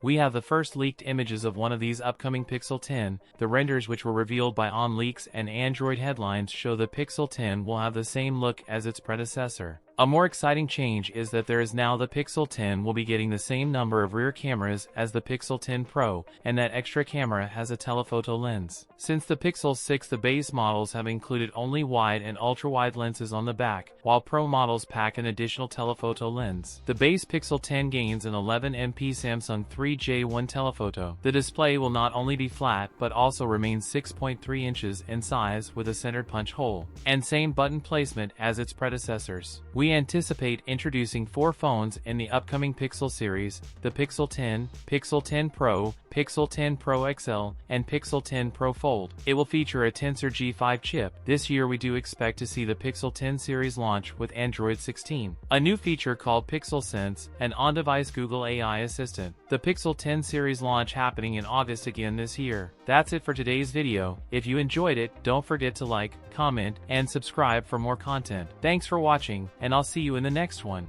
We have the first leaked images of one of these upcoming Pixel 10. The renders, which were revealed by OnLeaks and Android Headlines, show the Pixel 10 will have the same look as its predecessor. A more exciting change is that there is now the Pixel 10 will be getting the same number of rear cameras as the Pixel 10 Pro, and that extra camera has a telephoto lens. Since the Pixel 6, the base models have included only wide and ultra-wide lenses on the back, while Pro models pack an additional telephoto lens. The base Pixel 10 gains an 11MP Samsung 3J1 telephoto. The display will not only be flat but also remain 6.3 inches in size with a centered punch hole, and same button placement as its predecessors. We anticipate introducing 4 phones in the upcoming Pixel series: the Pixel 10, Pixel 10 Pro, Pixel 10 Pro XL, and Pixel 10 Pro Fold. It will feature a Tensor G5 chip. This year we do expect to see the Pixel 10 series launch with Android 16, a new feature called Pixel Sense, an on-device Google AI assistant. The Pixel 10 series launch happening in August again this year. That's it for today's video. If you enjoyed it, don't forget to like, comment, and subscribe for more content. Thanks for watching, and I'll see you in the next one.